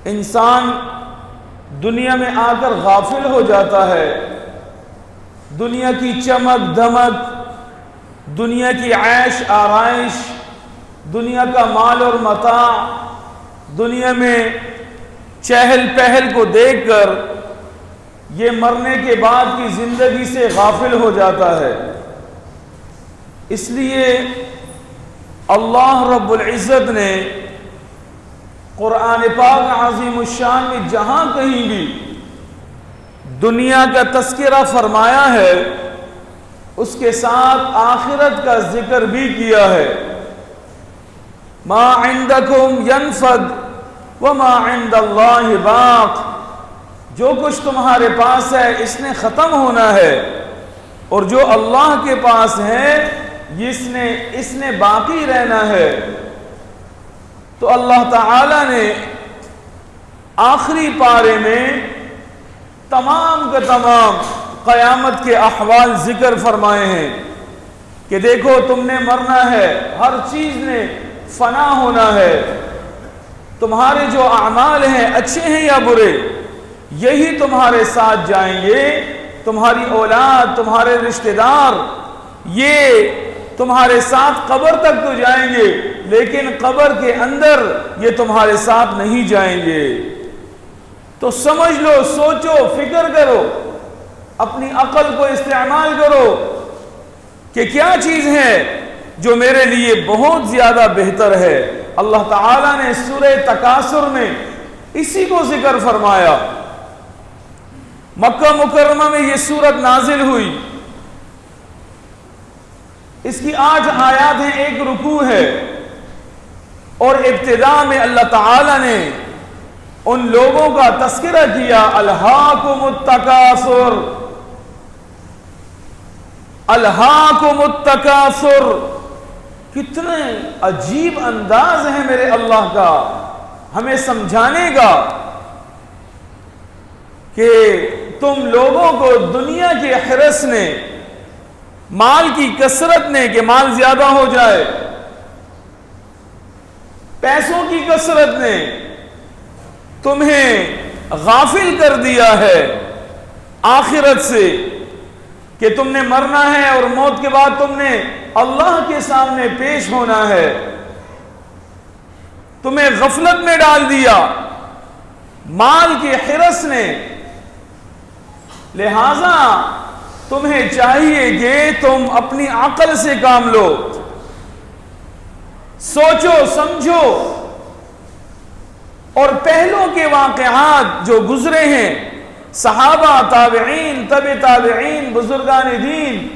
انسان دنیا میں آ کر غافل ہو جاتا ہے، دنیا کی چمک دھمک، دنیا کی عیش آرائش، دنیا کا مال اور متاع، دنیا میں چہل پہل کو دیکھ کر یہ مرنے کے بعد کی زندگی سے غافل ہو جاتا ہے۔ اس لیے اللہ رب العزت نے قرآن پاک عظیم الشان میں جہاں کہیں بھی دنیا کا تذکرہ فرمایا ہے، اس کے ساتھ آخرت کا ذکر بھی کیا ہے۔ ما عندکم ینفد وما عند اللہ باق، جو کچھ تمہارے پاس ہے اس نے ختم ہونا ہے، اور جو اللہ کے پاس ہے اس نے باقی رہنا ہے۔ تو اللہ تعالی نے آخری پارے میں تمام کا تمام قیامت کے احوال ذکر فرمائے ہیں کہ دیکھو تم نے مرنا ہے، ہر چیز نے فنا ہونا ہے، تمہارے جو اعمال ہیں اچھے ہیں یا برے یہی تمہارے ساتھ جائیں گے، تمہاری اولاد، تمہارے رشتہ دار یہ تمہارے ساتھ قبر تک تو جائیں گے، لیکن قبر کے اندر یہ تمہارے ساتھ نہیں جائیں گے۔ تو سمجھ لو، سوچو، فکر کرو، اپنی عقل کو استعمال کرو کہ کیا چیز ہے جو میرے لیے بہت زیادہ بہتر ہے۔ اللہ تعالیٰ نے سورہ تکاثر میں اسی کو ذکر فرمایا۔ مکہ مکرمہ میں یہ سورت نازل ہوئی، اس کی 8 آیات ہیں، 1 رکوع ہے، اور ابتدا میں اللہ تعالیٰ نے ان لوگوں کا تذکرہ کیا، الہاکم التکاثر، الہاکم التکاثر۔ کتنے عجیب انداز ہے میرے اللہ کا ہمیں سمجھانے کا کہ تم لوگوں کو دنیا کے حرص نے، مال کی کثرت نے کہ مال زیادہ ہو جائے، پیسوں کی کثرت نے تمہیں غافل کر دیا ہے آخرت سے کہ تم نے مرنا ہے اور موت کے بعد تم نے اللہ کے سامنے پیش ہونا ہے، تمہیں غفلت میں ڈال دیا مال کے حرص نے۔ لہذا تمہیں چاہیے کہ تم اپنی عقل سے کام لو، سوچو سمجھو، اور پہلوں کے واقعات جو گزرے ہیں، صحابہ، تابعین، تبع تابعین، بزرگان دین،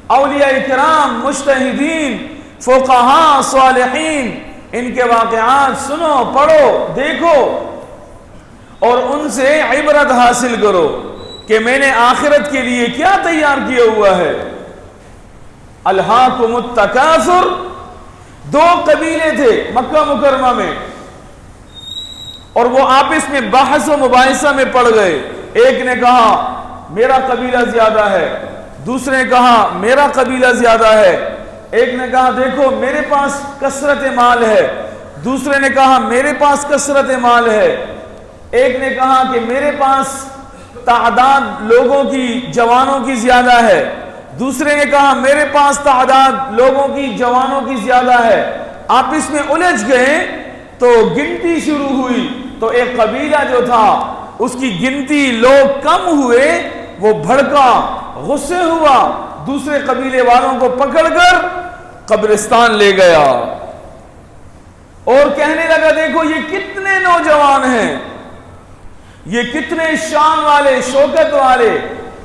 اولیاء کرام، مجتہدین، فقہاء، صالحین، ان کے واقعات سنو، پڑھو، دیکھو، اور ان سے عبرت حاصل کرو کہ میں نے آخرت کے لیے کیا تیار کیا ہوا ہے۔ الہاکم التکاثر، 2 قبیلے تھے مکہ مکرمہ میں، اور وہ آپس میں بحث و مباحثہ میں پڑ گئے۔ ایک نے کہا میرا قبیلہ زیادہ ہے، دوسرے نے کہا میرا قبیلہ زیادہ ہے، ایک نے کہا دیکھو میرے پاس کثرت مال ہے، دوسرے نے کہا میرے پاس کثرت مال ہے، ایک نے کہا کہ میرے پاس تعداد لوگوں کی، جوانوں کی زیادہ ہے، دوسرے نے کہا میرے پاس تعداد لوگوں کی، جوانوں کی زیادہ ہے۔ آپس میں الجھ گئے تو گنتی شروع ہوئی، تو ایک قبیلہ جو تھا اس کی گنتی لوگ کم ہوئے، وہ بھڑکا، غصے ہوا، دوسرے قبیلے والوں کو پکڑ کر قبرستان لے گیا اور کہنے لگا دیکھو یہ کتنے نوجوان ہیں، یہ کتنے شان والے، شوکت والے،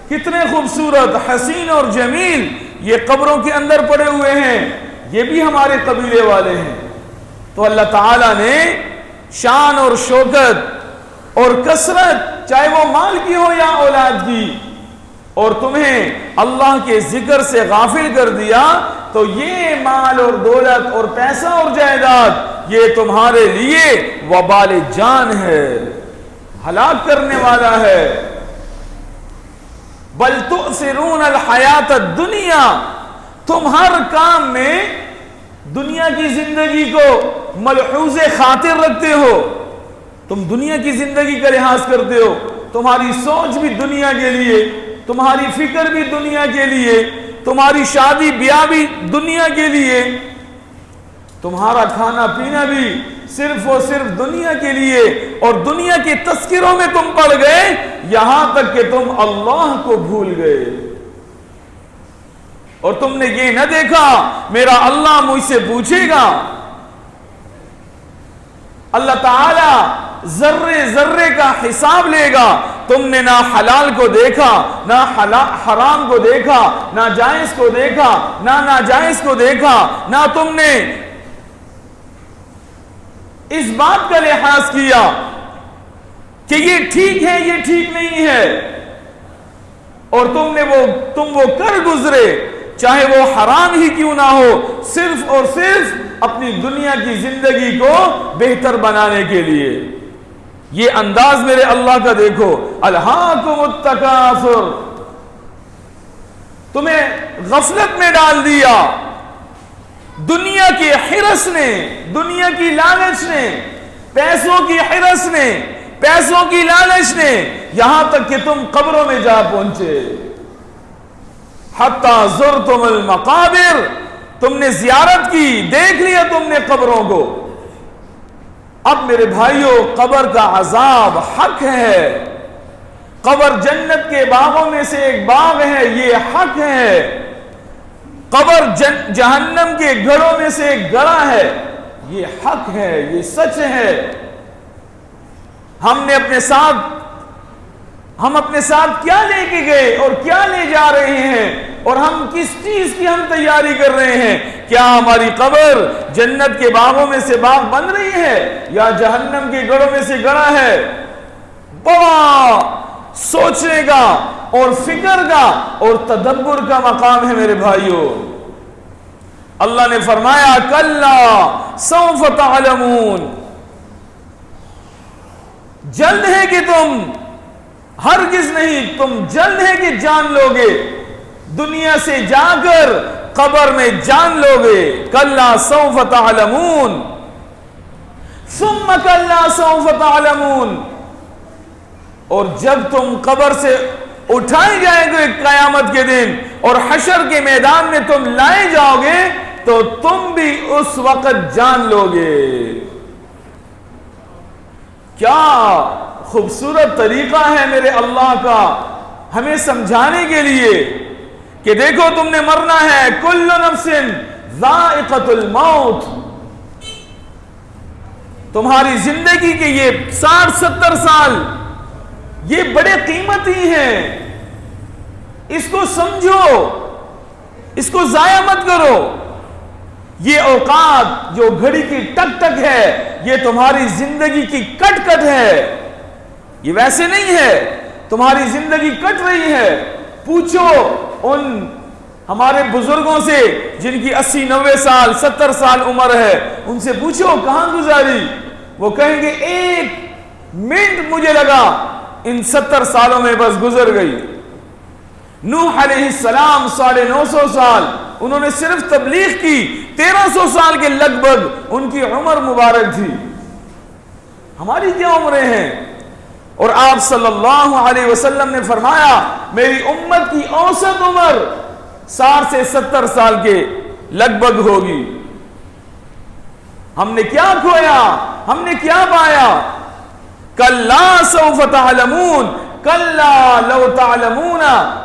کتنے خوبصورت، حسین اور جمیل، یہ قبروں کے اندر پڑے ہوئے ہیں، یہ بھی ہمارے قبیلے والے ہیں۔ تو اللہ تعالیٰ نے شان اور شوکت اور کثرت، چاہے وہ مال کی ہو یا اولاد کی، اور تمہیں اللہ کے ذکر سے غافل کر دیا، تو یہ مال اور دولت اور پیسہ اور جائیداد یہ تمہارے لیے وبال جان ہے، ہلاک کرنے والا ہے۔ بل تؤثرون الحیات الدنیا، تم ہر کام میں دنیا کی زندگی کو ملحوظ خاطر رکھتے ہو، تم دنیا کی زندگی کا لحاظ کرتے ہو، تمہاری سوچ بھی دنیا کے لیے، تمہاری فکر بھی دنیا کے لیے، تمہاری شادی بیاہ بھی دنیا کے لیے، تمہارا کھانا پینا بھی صرف اور صرف دنیا کے لیے، اور دنیا کے تذکروں میں تم پڑ گئے یہاں تک کہ تم اللہ کو بھول گئے، اور تم نے یہ نہ دیکھا میرا اللہ مجھ سے پوچھے گا۔ اللہ تعالی ذرے ذرے کا حساب لے گا۔ تم نے نہ حلال کو دیکھا، نہ حرام کو دیکھا، نہ جائز کو دیکھا، نہ ناجائز کو دیکھا، نہ تم نے اس بات کا لحاظ کیا کہ یہ ٹھیک ہے یہ ٹھیک نہیں ہے، اور تم وہ کر گزرے چاہے وہ حرام ہی کیوں نہ ہو، صرف اور صرف اپنی دنیا کی زندگی کو بہتر بنانے کے لیے۔ یہ انداز میرے اللہ کا دیکھو، الہاکم التکاثر، تمہیں غفلت میں ڈال دیا دنیا کی حرص نے، دنیا کی لالچ نے، پیسوں کی حرص نے، پیسوں کی لالچ نے، یہاں تک کہ تم قبروں میں جا پہنچے۔ حتی زرتم المقابر، تم نے زیارت کی، دیکھ لیا تم نے قبروں کو۔ اب میرے بھائیوں، قبر کا عذاب حق ہے، قبر جنت کے باغوں میں سے ایک باغ ہے، یہ حق ہے۔ قبر جہنم کے گڑھوں میں سے ایک گڑھا ہے، یہ حق ہے، یہ سچ ہے۔ ہم اپنے ساتھ کیا لے کے گئے اور کیا لے جا رہے ہیں، اور ہم کس چیز کی ہم تیاری کر رہے ہیں؟ کیا ہماری قبر جنت کے باغوں میں سے باغ بن رہی ہے یا جہنم کے گڑھوں میں سے گڑھا ہے؟ بڑا سوچنے کا اور فکر کا اور تدبر کا مقام ہے میرے بھائیوں۔ اللہ نے فرمایا کلا سوف تعلمون، جلد ہے کہ تم، ہرگز نہیں، تم جلد ہے کہ جان لو گے، دنیا سے جا کر قبر میں جان لو گے۔ کلا سوف تعلمون ثم کلا سوف تعلمون، اور جب تم قبر سے اٹھائے جائیں گے قیامت کے دن اور حشر کے میدان میں تم لائے جاؤ گے تو تم بھی اس وقت جان لو گے۔ کیا خوبصورت طریقہ ہے میرے اللہ کا ہمیں سمجھانے کے لیے کہ دیکھو تم نے مرنا ہے، کل نفس ذائقۃ الموت۔ تمہاری زندگی کے یہ 60-70 سال یہ بڑے قیمتی ہیں، اس کو سمجھو، اس کو ضائع مت کرو۔ یہ اوقات جو گھڑی کی ٹک ٹک ہے یہ تمہاری زندگی کی کٹ کٹ ہے، یہ ویسے نہیں ہے، تمہاری زندگی کٹ رہی ہے۔ پوچھو ان ہمارے بزرگوں سے جن کی 80-90 سال 70 سال عمر ہے، ان سے پوچھو کہاں گزاری، وہ کہیں گے 1 منٹ مجھے لگا، ان 70 سالوں میں بس گزر گئی۔ نوح علیہ السلام 950 سال انہوں نے صرف تبلیغ کی، 1300 سال کے لگ بھگ ان کی عمر مبارک تھی۔ ہماری کیا عمریں ہیں؟ اور آپ صلی اللہ علیہ وسلم نے فرمایا میری امت کی اوسط عمر 60 سے 70 سال کے لگ بھگ ہوگی۔ ہم نے کیا کھویا؟ ہم نے کیا پایا؟ کلا سوف تعلمون کلا لو تعلمون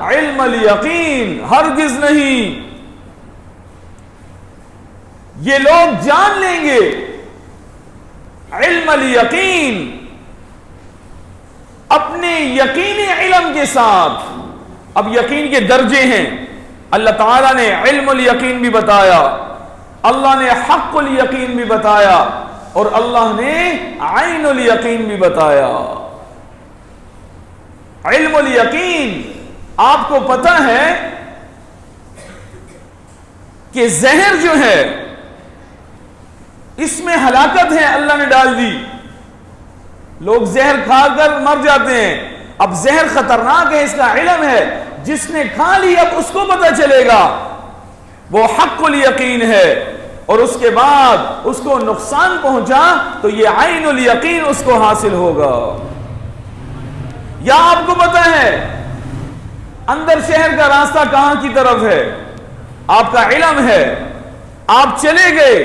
علم الیقین، ہرگز نہیں، یہ لوگ جان لیں گے علم الیقین، اپنے یقینی علم کے ساتھ۔ اب یقین کے درجے ہیں، اللہ تعالیٰ نے علم الیقین بھی بتایا، اللہ نے حق الیقین بھی بتایا، اور اللہ نے عین الیقین بھی بتایا۔ علم الیقین، آپ کو پتہ ہے کہ زہر جو ہے اس میں ہلاکت ہے، اللہ نے ڈال دی، لوگ زہر کھا کر مر جاتے ہیں۔ اب زہر خطرناک ہے، اس کا علم ہے، جس نے کھا لی اب اس کو پتہ چلے گا، وہ حق الیقین ہے۔ اور اس کے بعد اس کو نقصان پہنچا تو یہ عین الیقین اس کو حاصل ہوگا. یا آپ کو پتا ہے اندر شہر کا راستہ کہاں کی طرف ہے؟ آپ کا علم ہے، آپ چلے گئے،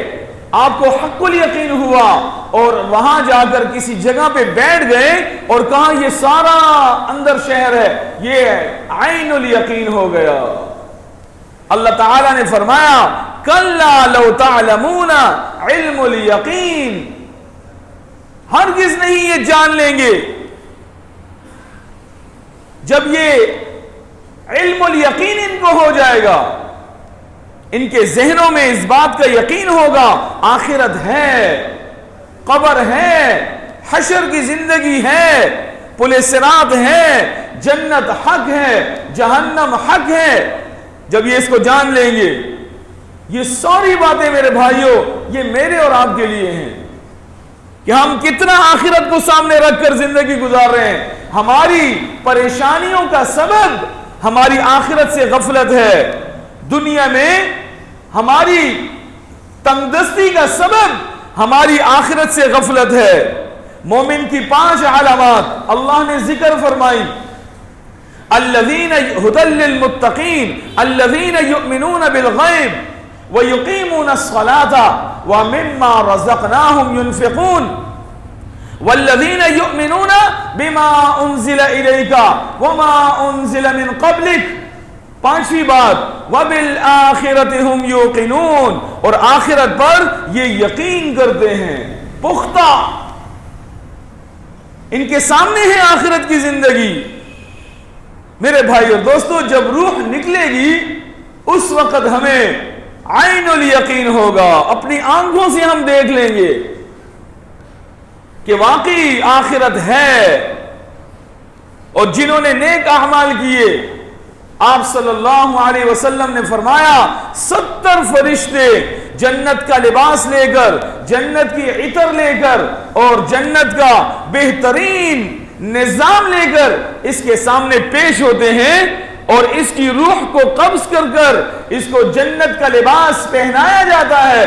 آپ کو حق الیقین ہوا اور وہاں جا کر کسی جگہ پہ بیٹھ گئے اور کہا یہ سارا اندر شہر ہے، یہ عین الیقین ہو گیا. اللہ تعالیٰ نے فرمایا کلا لو تعلمون علم الیقین، ہرگز نہیں یہ جان لیں گے. جب یہ علم الیقین ان کو ہو جائے گا، ان کے ذہنوں میں اس بات کا یقین ہوگا آخرت ہے، قبر ہے، حشر کی زندگی ہے، پل صراط ہے، جنت حق ہے، جہنم حق ہے. جب یہ اس کو جان لیں گے، یہ ساری باتیں میرے بھائیوں یہ میرے اور آپ کے لیے ہیں کہ ہم کتنا آخرت کو سامنے رکھ کر زندگی گزار رہے ہیں. ہماری پریشانیوں کا سبب ہماری آخرت سے غفلت ہے. دنیا میں ہماری تنگدستی کا سبب ہماری آخرت سے غفلت ہے. مومن کی 5 علامات اللہ نے ذکر فرمائی. الذین ھدی للمتقین الذین یؤمنون بالغیب ویقیمون الصلاة ومما رزقناہم ینفقون والذین یؤمنون بما انزل الیک وما انزل من قبلک. 5ویں بات وَبِالْآخِرَةِ هُمْ يُوقِنُونَ، اور آخرت پر یہ یقین کرتے ہیں پختہ. ان کے سامنے ہے آخرت کی زندگی. میرے بھائیو دوستو، جب روح نکلے گی اس وقت ہمیں عین الیقین ہوگا. اپنی آنکھوں سے ہم دیکھ لیں گے کہ واقعی آخرت ہے. اور جنہوں نے نیک اعمال کیے، آپ صلی اللہ علیہ وسلم نے فرمایا 70 فرشتے جنت کا لباس لے کر، جنت کی عطر لے کر اور جنت کا بہترین نظام لے کر اس کے سامنے پیش ہوتے ہیں اور اس کی روح کو قبض کر کر اس کو جنت کا لباس پہنایا جاتا ہے،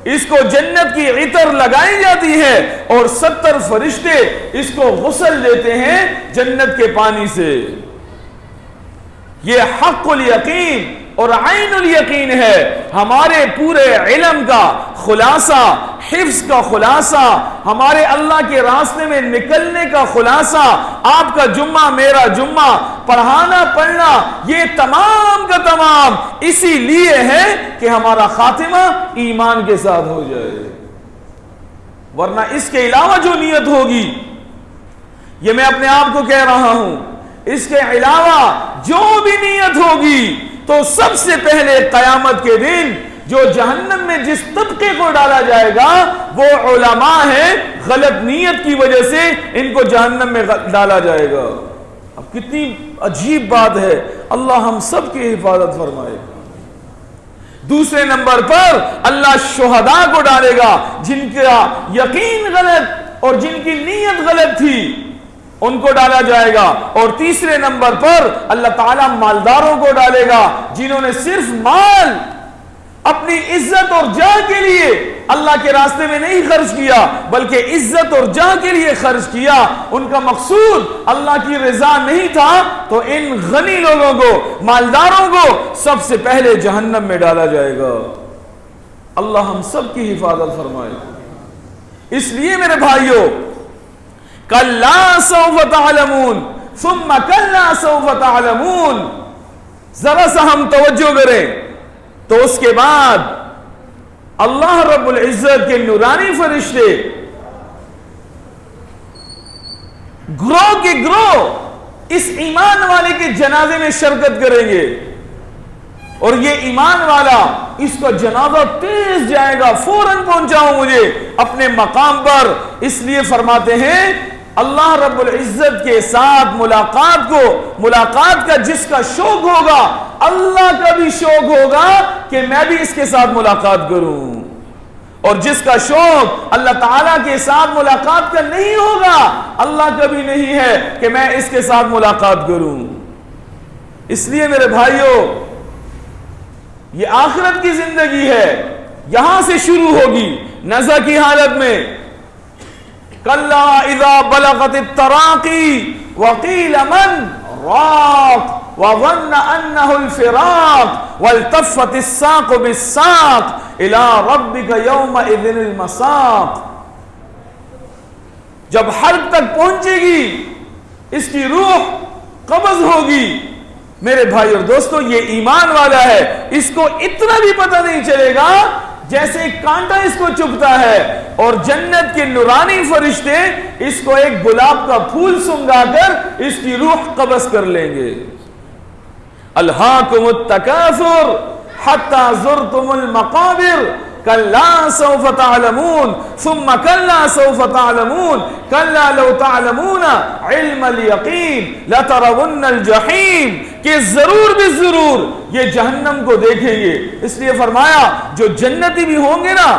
اس کو جنت کی عطر لگائی جاتی ہے اور 70 فرشتے اس کو غسل دیتے ہیں جنت کے پانی سے. یہ حق الیقین اور عین الیقین ہے. ہمارے پورے علم کا خلاصہ، حفظ کا خلاصہ، ہمارے اللہ کے راستے میں نکلنے کا خلاصہ، آپ کا جمعہ میرا جمعہ، پڑھانا پڑھنا، یہ تمام کا تمام اسی لیے ہے کہ ہمارا خاتمہ ایمان کے ساتھ ہو جائے. ورنہ اس کے علاوہ جو نیت ہوگی، یہ میں اپنے آپ کو کہہ رہا ہوں، اس کے علاوہ جو بھی نیت ہوگی تو سب سے پہلے قیامت کے دن جو جہنم میں جس طبقے کو ڈالا جائے گا وہ علماء ہیں. غلط نیت کی وجہ سے ان کو جہنم میں ڈالا جائے گا. اب کتنی عجیب بات ہے. اللہ ہم سب کی حفاظت فرمائے. دوسرے نمبر پر اللہ شہداء کو ڈالے گا جن کا یقین غلط اور جن کی نیت غلط تھی، ان کو ڈالا جائے گا. اور تیسرے نمبر پر اللہ تعالیٰ مالداروں کو ڈالے گا جنہوں نے صرف مال اپنی عزت اور جاہ کے لیے اللہ کے راستے میں نہیں خرچ کیا بلکہ عزت اور جاہ کے لیے خرچ کیا. ان کا مقصود اللہ کی رضا نہیں تھا. تو ان غنی لوگوں کو، مالداروں کو سب سے پہلے جہنم میں ڈالا جائے گا. اللہ ہم سب کی حفاظت فرمائے. اس لیے میرے بھائیوں، کَلَّا سَوْفَ تَعْلَمُونَ ثُمَّ كَلَّا سَوْفَ تَعْلَمُونَ. ذرا سا ہم توجہ کریں تو اس کے بعد اللہ رب العزت کے نورانی فرشتے گروہ کے گروہ اس ایمان والے کے جنازے میں شرکت کریں گے. اور یہ ایمان والا، اس کا جنازہ تیز جائے گا، فوراً پہنچاؤ مجھے اپنے مقام پر. اس لیے فرماتے ہیں اللہ رب العزت کے ساتھ ملاقات کا جس کا شوق ہوگا، اللہ کا بھی شوق ہوگا کہ میں بھی اس کے ساتھ ملاقات کروں. اور جس کا شوق اللہ تعالیٰ کے ساتھ ملاقات کا نہیں ہوگا، اللہ کا بھی نہیں ہے کہ میں اس کے ساتھ ملاقات کروں. اس لیے میرے بھائیوں، یہ آخرت کی زندگی ہے. یہاں سے شروع ہوگی نزع کی حالت میں. کلا اذا بلغت التراقی وقیل من راق وظن انه الفراق والتفت الساق بالساق الى ربك يومئذ المساق. جب حلق تک پہنچے گی اس کی روح قبض ہوگی. میرے بھائی اور دوستو یہ ایمان والا ہے, اس کو اتنا بھی پتہ نہیں چلے گا جیسے ایک کانٹا اس کو چبھتا ہے, اور جنت کے نورانی فرشتے اس کو ایک گلاب کا پھول سنگا کر اس کی روح قبض کر لیں گے. الہاکم التکاثر حتی زرتم المقابر کلا سوف تعلمون ثم کلا سوف تعلمون کلا لو تعلمون علم الیقین لترون الجحیم, کہ ضرور بھی ضرور یہ جہنم کو دیکھیں گے. اس لیے فرمایا جو جنتی بھی ہوں گے نا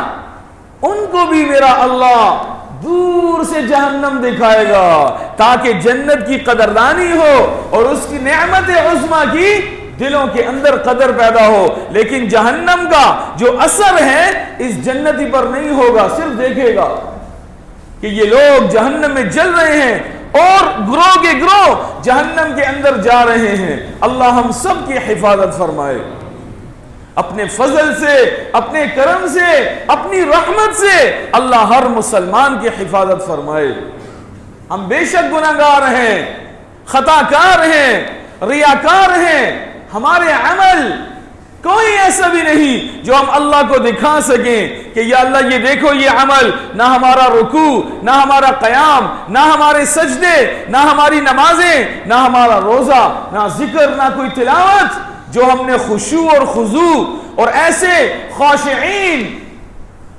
ان کو بھی میرا اللہ دور سے جہنم دکھائے گا تاکہ جنت کی قدردانی ہو اور اس کی نعمت عظمیٰ کی دلوں کے اندر قدر پیدا ہو. لیکن جہنم کا جو اثر ہے اس جنتی پر نہیں ہوگا, صرف دیکھے گا کہ یہ لوگ جہنم میں جل رہے ہیں اور گروہ کے گروہ جہنم کے اندر جا رہے ہیں. اللہ ہم سب کی حفاظت فرمائے اپنے فضل سے, اپنے کرم سے, اپنی رحمت سے. اللہ ہر مسلمان کی حفاظت فرمائے. ہم بے شک گناہگار ہیں, خطا کار ہیں, ریاکار ہیں. ہمارے عمل کوئی ایسا بھی نہیں جو ہم اللہ کو دکھا سکیں کہ یا اللہ یہ دیکھو یہ عمل. نہ ہمارا رکوع, نہ ہمارا قیام, نہ ہمارے سجدے, نہ ہماری نمازیں, نہ ہمارا روزہ, نہ ذکر, نہ کوئی تلاوت جو ہم نے خشوع اور خضوع اور ایسے خاشعین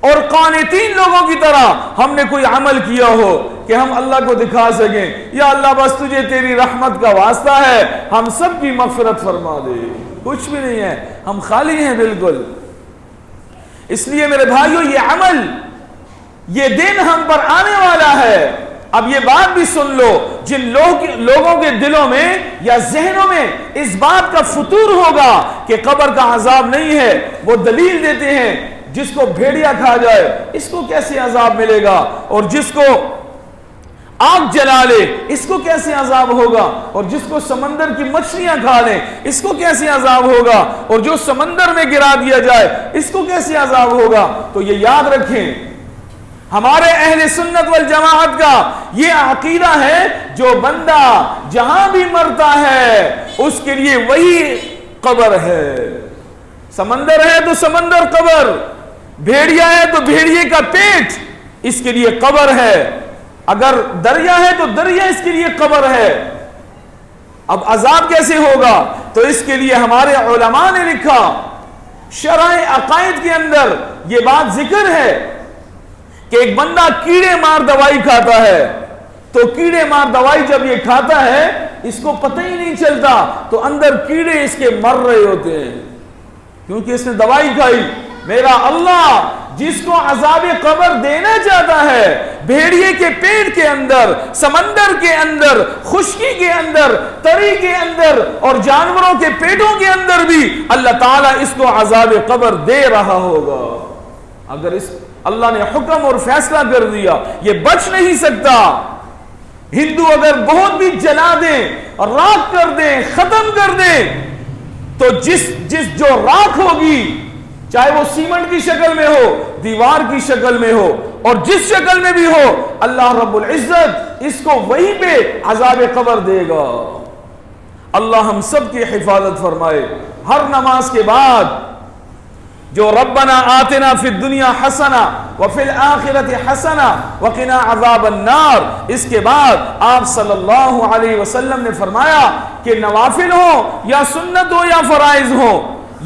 اور قانتین لوگوں کی طرح ہم نے کوئی عمل کیا ہو کہ ہم اللہ کو دکھا سکیں یا اللہ بس تجھے تیری رحمت کا واسطہ ہے ہم سب کی مغفرت فرما دے. کچھ بھی نہیں ہے, ہم خالی ہیں بالکل. اس لیے میرے بھائیو یہ عمل, یہ دن ہم پر آنے والا ہے. اب یہ بات بھی سن لو, جن لوگوں کے دلوں میں یا ذہنوں میں اس بات کا فطور ہوگا کہ قبر کا عذاب نہیں ہے, وہ دلیل دیتے ہیں جس کو بھیڑیا کھا جائے اس کو کیسے عذاب ملے گا, اور جس کو آگ جلا لے اس کو کیسے عذاب ہوگا, اور جس کو سمندر کی مچھلیاں کھا لیں اس کو کیسے عذاب ہوگا, اور جو سمندر میں گرا دیا جائے اس کو کیسے عذاب ہوگا. تو یہ یاد رکھیں, ہمارے اہل سنت والجماعت کا یہ عقیدہ ہے جو بندہ جہاں بھی مرتا ہے اس کے لیے وہی قبر ہے. سمندر ہے تو سمندر قبر, بھیڑیا ہے تو بھیڑیے کا پیٹ اس کے لیے قبر ہے, اگر دریا ہے تو دریا اس کے لیے قبر ہے. اب عذاب کیسے ہوگا, تو اس کے لیے ہمارے علماء نے لکھا, شرح عقائد کے اندر یہ بات ذکر ہے کہ ایک بندہ کیڑے مار دوائی کھاتا ہے, تو کیڑے مار دوائی جب یہ کھاتا ہے اس کو پتہ ہی نہیں چلتا, تو اندر کیڑے اس کے مر رہے ہوتے ہیں کیونکہ اس نے دوائی کھائی. میرا اللہ جس کو عذاب قبر دینا چاہتا ہے بھیڑیے کے پیٹ کے اندر, سمندر کے اندر, خشکی کے اندر, تری کے اندر اور جانوروں کے پیٹوں کے اندر بھی اللہ تعالیٰ اس کو عذاب قبر دے رہا ہوگا. اگر اس اللہ نے حکم اور فیصلہ کر دیا یہ بچ نہیں سکتا. ہندو اگر بہت بھی جلا دیں, راکھ کر دیں, ختم کر دیں, تو جس جو راکھ ہوگی چاہے وہ سیمنٹ کی شکل میں ہو, دیوار کی شکل میں ہو, اور جس شکل میں بھی ہو, اللہ رب العزت اس کو وہیں پہ عذاب قبر دے گا. اللہ ہم سب کی حفاظت فرمائے. ہر نماز کے بعد جو ربنا آتنا فی الدنیا حسنہ وفی الآخرۃ حسنہ وقنا عذاب النار, اس کے بعد آپ صلی اللہ علیہ وسلم نے فرمایا کہ نوافل ہو یا سنت ہو یا فرائض ہو,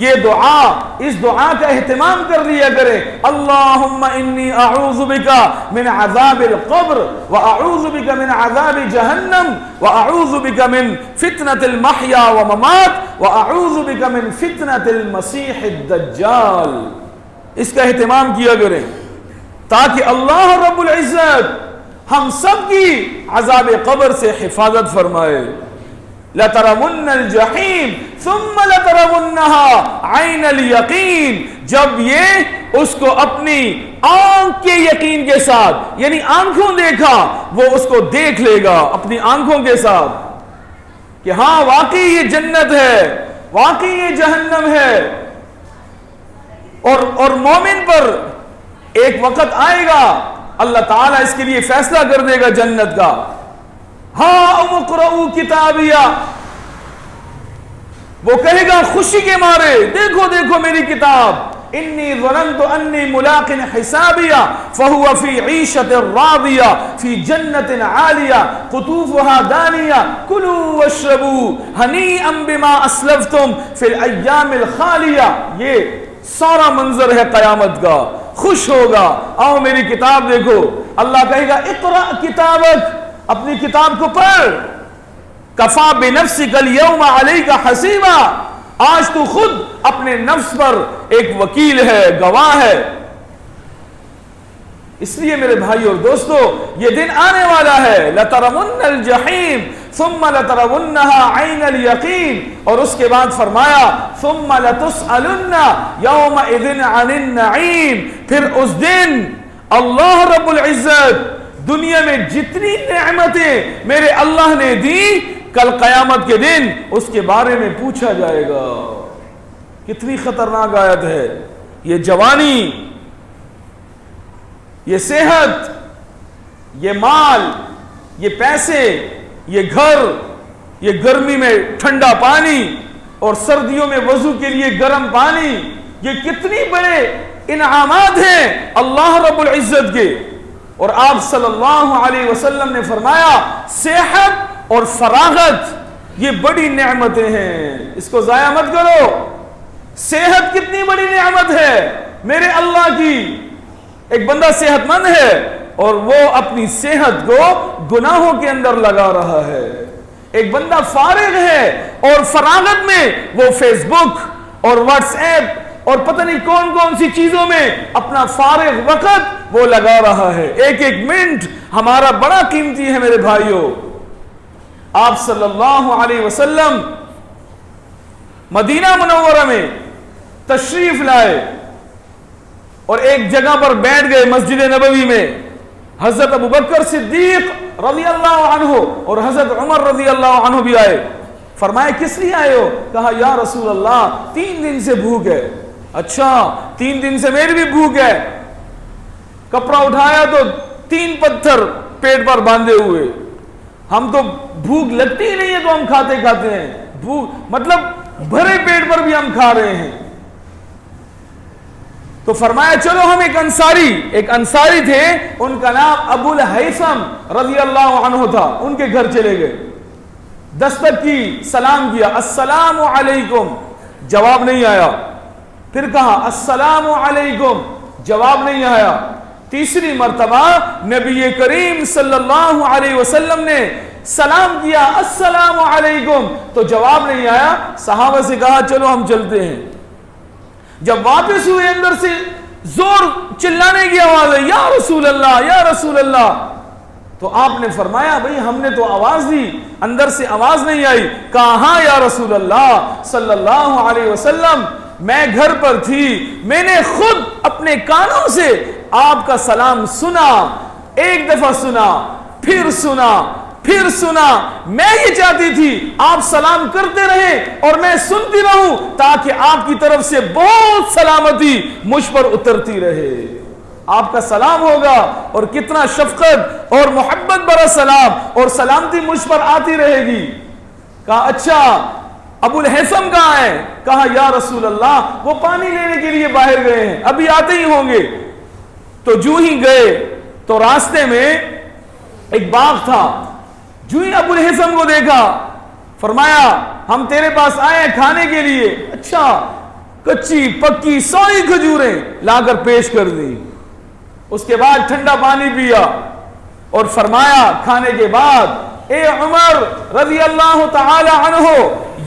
یہ دعا, اس دعا کا اہتمام کر لیا کریں. اللہم انی اعوذ بکا من عذاب القبر واعوذ بکا من عذاب جہنم واعوذ بکا من فتنة المحیا وممات واعوذ بکا من فتنة المسیح الدجال. اس کا اہتمام کیا کریں تاکہ اللہ رب العزت ہم سب کی عذاب قبر سے حفاظت فرمائے. لَتَرَوُنَّ الْجَحِيمِ ثُمَّ لَتَرَوُنَّهَا عَيْنَ الْيَقِينِ، جب یہ اس کو اپنی آنکھ کے یقین کے ساتھ، یعنی آنکھوں دیکھا، وہ اس کو دیکھ لے گا اپنی آنکھوں کے ساتھ کہ ہاں واقعی یہ جنت ہے، واقعی یہ جہنم ہے۔ اور مومن پر ایک وقت آئے گا اللہ تعالیٰ اس کے لیے فیصلہ کر دے گا جنت کا، ہاں اقرؤوا کتابیہ، وہ کہے گا خوشی کے مارے، دیکھو دیکھو میری کتاب، انی ظننت انی ملاق حسابیہ فہو فی عیشۃ راضیہ فی جنت عالیہ قطوفها دانیہ کلوا واشربوا ہنیئا بما اسلفتم فی الایام الخالیہ۔ یہ سارا منظر ہے قیامت کا، خوش ہوگا، آؤ میری کتاب دیکھو۔ اللہ کہے گا اقرأ کتابک، اپنی کتاب کو پڑھ، کفا بنفسک اليوم علیک حسیبا، آج تو خود اپنے نفس پر ایک وکیل ہے، گواہ ہے۔ اس لیے میرے بھائی اور دوستو یہ دن آنے والا ہے، لَتَرَوُنَّ الْجَحِيمِ ثُمَّ لَتَرَوُنَّهَا عَيْنَ الْيَقِينِ، اور اس کے بعد فرمایا ثُمَّ لَتُسْأَلُنَّ يَوْمَئِذٍ عَنِ النَّعِيمِ، پھر اس دن اللہ رب العزت دنیا میں جتنی نعمتیں میرے اللہ نے دی، کل قیامت کے دن اس کے بارے میں پوچھا جائے گا۔ کتنی خطرناک آیت ہے۔ یہ جوانی، یہ صحت، یہ مال، یہ پیسے، یہ گھر، یہ گرمی میں ٹھنڈا پانی اور سردیوں میں وضو کے لیے گرم پانی، یہ کتنی بڑے انعامات ہیں اللہ رب العزت کے۔ اور آپ صلی اللہ علیہ وسلم نے فرمایا صحت اور فراغت یہ بڑی نعمتیں ہیں، اس کو ضائع مت کرو۔ صحت کتنی بڑی نعمت ہے میرے اللہ کی۔ ایک بندہ صحت مند ہے اور وہ اپنی صحت کو گناہوں کے اندر لگا رہا ہے۔ ایک بندہ فارغ ہے اور فراغت میں وہ فیس بک اور واٹس ایپ اور پتہ نہیں کون کون سی چیزوں میں اپنا فارغ وقت وہ لگا رہا ہے۔ ایک ایک منٹ ہمارا بڑا قیمتی ہے میرے بھائیوں۔ آپ صلی اللہ علیہ وسلم مدینہ منورہ میں تشریف لائے اور ایک جگہ پر بیٹھ گئے مسجد نبوی میں۔ حضرت ابوبکر صدیق رضی اللہ عنہ اور حضرت عمر رضی اللہ عنہ بھی آئے۔ فرمائے کس لیے آئے ہو؟ کہا یا رسول اللہ 3 دن سے بھوک ہے۔ اچھا 3 دن سے میری بھی بھوک ہے۔ کپڑا اٹھایا تو 3 پتھر پیٹ پر باندھے ہوئے۔ ہم تو بھوک لگتی ہی نہیں ہے تو ہم کھاتے ہیں، بھوک مطلب بھرے پیٹ پر بھی ہم کھا رہے ہیں۔ تو فرمایا چلو ہم ایک انصاری تھے، ان کا نام ابو الہیثم رضی اللہ عنہ تھا، ان کے گھر چلے گئے، دستک کی، سلام کیا، السلام علیکم، جواب نہیں آیا۔ پھر کہا السلام علیکم، جواب نہیں آیا۔ تیسری مرتبہ نبی کریم صلی اللہ علیہ وسلم نے سلام کیا السلام علیکم، تو جواب نہیں آیا۔ صحابہ سے کہا چلو ہم چلتے ہیں۔ جب واپس ہوئے اندر سے زور چلانے کی آواز ہے یا رسول اللہ یا رسول اللہ، تو آپ نے فرمایا بھئی ہم نے تو آواز دی، اندر سے آواز نہیں آئی۔ کہا ہاں یا رسول اللہ صلی اللہ علیہ وسلم، میں گھر پر تھی، میں نے خود اپنے کانوں سے آپ کا سلام سنا، ایک دفعہ سنا، پھر سنا، پھر سنا۔ میں یہ چاہتی تھی آپ سلام کرتے رہیں اور میں سنتی رہوں تاکہ آپ کی طرف سے بہت سلامتی مجھ پر اترتی رہے۔ آپ کا سلام ہوگا اور کتنا شفقت اور محبت بھرا سلام اور سلامتی مجھ پر آتی رہے گی۔ کہا اچھا ابو الہیثم کہاں ہے؟ کہا یا رسول اللہ وہ پانی لینے کے لیے باہر گئے ہیں، ابھی آتے ہی ہوں گے۔ تو جو ہی گئے تو راستے میں ایک باغ تھا، جو ہی ابو الہیثم کو دیکھا فرمایا ہم تیرے پاس آئے ہیں کھانے کے لیے۔ اچھا کچی پکی ساری کھجوریں لا کر پیش کر دی، اس کے بعد ٹھنڈا پانی پیا اور فرمایا کھانے کے بعد اے عمر رضی اللہ تعالی عنہ،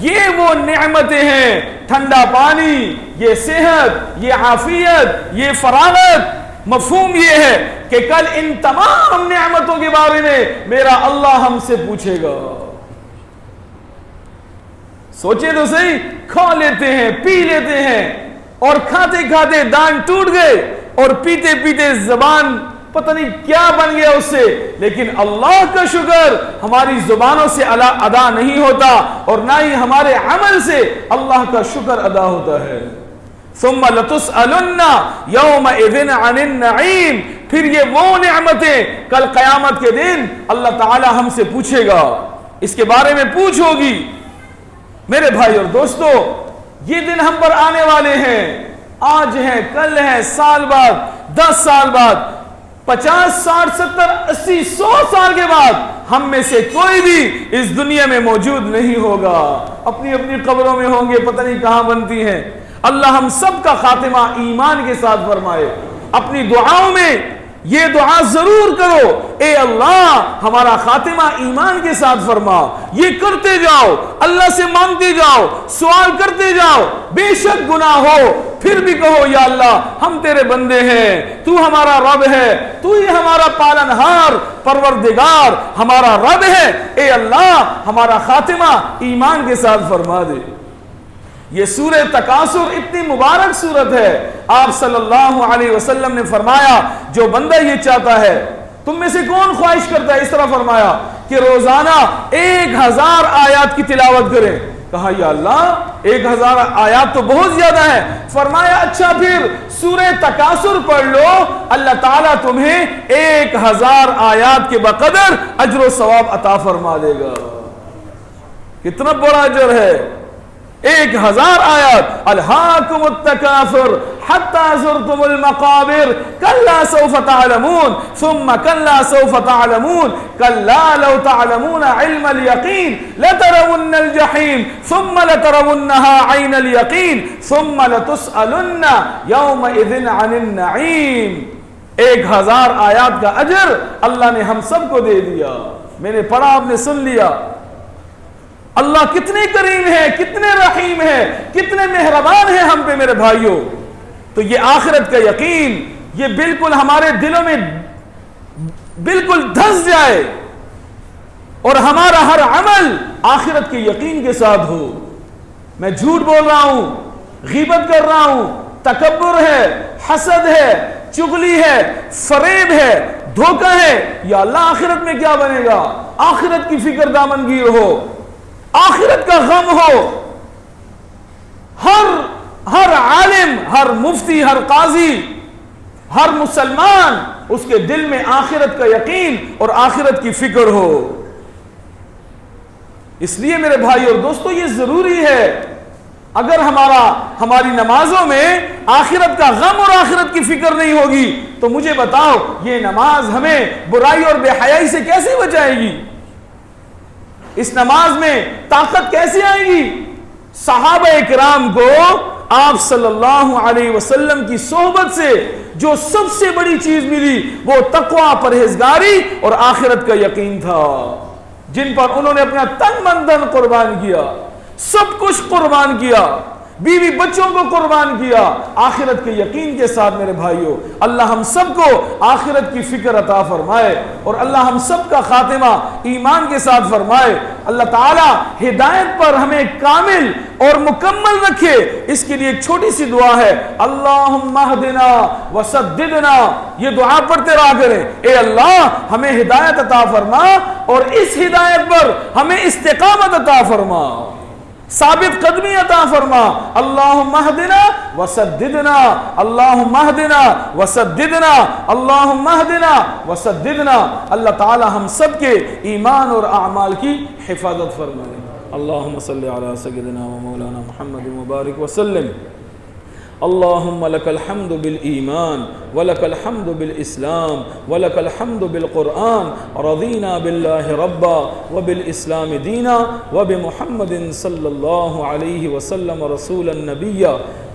یہ وہ نعمتیں ہیں، ٹھنڈا پانی، یہ صحت، یہ عافیت، یہ فراغت۔ مفہوم یہ ہے کہ کل ان تمام نعمتوں کے بارے میں میرا اللہ ہم سے پوچھے گا۔ سوچے تو صحیح، کھا لیتے ہیں، پی لیتے ہیں، اور کھاتے کھاتے دانت ٹوٹ گئے اور پیتے پیتے زبان پتہ نہیں کیا بن گیا اس سے، لیکن اللہ کا شکر ہماری زبانوں سے ادا نہیں ہوتا اور نہ ہی ہمارے عمل سے اللہ کا شکر ادا ہوتا ہے۔ ثم لتسألن یومئذ عن النعیم، پھر یہ وہ نعمتیں کل قیامت کے دن اللہ تعالی ہم سے پوچھے گا، اس کے بارے میں پوچھ ہوگی۔ میرے بھائی اور دوستو، یہ دن ہم پر آنے والے ہیں، آج ہیں، کل ہیں، سال بعد، 10 سال بعد، 50 60 70 80 100 سال کے بعد ہم میں سے کوئی بھی اس دنیا میں موجود نہیں ہوگا، اپنی اپنی قبروں میں ہوں گے، پتہ نہیں کہاں بنتی ہیں۔ اللہ ہم سب کا خاتمہ ایمان کے ساتھ فرمائے۔ اپنی دعاؤں میں یہ دعا ضرور کرو، اے اللہ ہمارا خاتمہ ایمان کے ساتھ فرما۔ یہ کرتے جاؤ، اللہ سے مانگتے جاؤ، سوال کرتے جاؤ، بے شک گناہ ہو پھر بھی کہو یا اللہ ہم تیرے بندے ہیں، تو ہمارا رب ہے، تو ہی ہمارا پالنہار پروردگار ہمارا رب ہے، اے اللہ ہمارا خاتمہ ایمان کے ساتھ فرما دے۔ یہ سورہ تکاثر اتنی مبارک سورت ہے، آپ صلی اللہ علیہ وسلم نے فرمایا جو بندہ یہ چاہتا ہے، تم میں سے کون خواہش کرتا ہے، اس طرح فرمایا کہ روزانہ 1000 آیات کی تلاوت کریں۔ کہا یا اللہ 1000 آیات تو بہت زیادہ ہے۔ فرمایا اچھا پھر سورہ تکاثر پڑھ لو، اللہ تعالیٰ تمہیں 1000 آیات کے بقدر اجر و ثواب عطا فرما دے گا۔ کتنا بڑا اجر ہے، 1000 آیات۔ الہاکم التکاثر حتی زرتم المقابر کلا سوف تعلمون ثم کلا سوف تعلمون کلا لو تعلمون علم الیقین لترون الجحیم ثم لترونها عین الیقین ثم لتسألن یومئذ عن النعیم۔ 1000 آیات کا اجر اللہ نے ہم سب کو دے دیا۔ میں نے پڑھا، آپ نے سن لیا۔ اللہ کتنے کریم ہے، کتنے رحیم ہے، کتنے مہربان ہیں ہم پہ میرے بھائیوں۔ تو یہ آخرت کا یقین یہ بالکل ہمارے دلوں میں بالکل دھس جائے اور ہمارا ہر عمل آخرت کے یقین کے ساتھ ہو۔ میں جھوٹ بول رہا ہوں، غیبت کر رہا ہوں، تکبر ہے، حسد ہے، چغلی ہے، فریب ہے، دھوکہ ہے، یا اللہ آخرت میں کیا بنے گا؟ آخرت کی فکر دامنگیر ہو، آخرت کا غم ہو۔ ہر عالم، ہر مفتی، ہر قاضی، ہر مسلمان اس کے دل میں آخرت کا یقین اور آخرت کی فکر ہو۔ اس لیے میرے بھائی اور دوستو یہ ضروری ہے، اگر ہماری نمازوں میں آخرت کا غم اور آخرت کی فکر نہیں ہوگی تو مجھے بتاؤ یہ نماز ہمیں برائی اور بے حیائی سے کیسے بچائے گی؟ اس نماز میں طاقت کیسے آئے گی؟ صحابہ اکرام کو آپ صلی اللہ علیہ وسلم کی صحبت سے جو سب سے بڑی چیز ملی وہ تقوی، پرہیزگاری اور آخرت کا یقین تھا، جن پر انہوں نے اپنا تن من دھن قربان کیا، سب کچھ قربان کیا، بیوی بچوں کو قربان کیا، آخرت کے یقین کے ساتھ۔ میرے بھائیوں اللہ ہم سب کو آخرت کی فکر عطا فرمائے اور اللہ ہم سب کا خاتمہ ایمان کے ساتھ فرمائے۔ اللہ تعالی ہدایت پر ہمیں کامل اور مکمل رکھے، اس کے لیے ایک چھوٹی سی دعا ہے، اللہم اہدنا وسددنا۔ یہ دعا پڑھتے رہا کریں، اے اللہ ہمیں ہدایت عطا فرما اور اس ہدایت پر ہمیں استقامت عطا فرما، ثابت قدمی عطا فرما۔ اللہم اہدنا وسددنا، اللہم اہدنا وسددنا، اللہم اہدنا وسددنا۔ اللہ تعالی ہم سب کے ایمان اور اعمال کی حفاظت فرمائے۔ اللہم صلی علی سیدنا و مولانا محمد مبارک وسلم۔ اللہم لک الحمد بالایمان ولک الحمد بالاسلام ولک الحمد بالقرآن، رضینا باللہ ربا وبالاسلام دینا وبمحمد صلی اللہ علیہ وسلم رسول النبی۔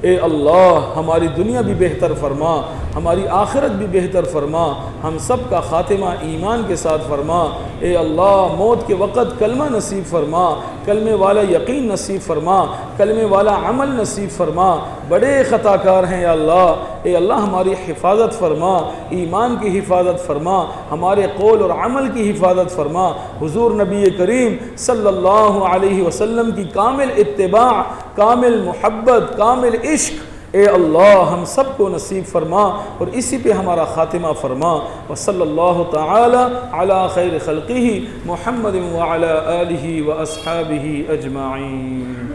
اے اللہ ہماری دنیا بھی بہتر فرما، ہماری آخرت بھی بہتر فرما، ہم سب کا خاتمہ ایمان کے ساتھ فرما۔ اے اللہ موت کے وقت کلمہ نصیب فرما، کلمے والا یقین نصیب فرما، کلمے والا عمل نصیب فرما۔ بڑے خطا کار ہیں یا اللہ، اے اللہ ہماری حفاظت فرما، ایمان کی حفاظت فرما، ہمارے قول اور عمل کی حفاظت فرما، حضور نبی کریم صلی اللہ علیہ وسلم کی کامل اتباع، کامل محبت، کامل عشق اے اللہ ہم سب کو نصیب فرما اور اسی پہ ہمارا خاتمہ فرما۔ وصلی اللہ تعالی علی خیر خلقہ محمد وعلی آلہ واصحابہ اجمعین۔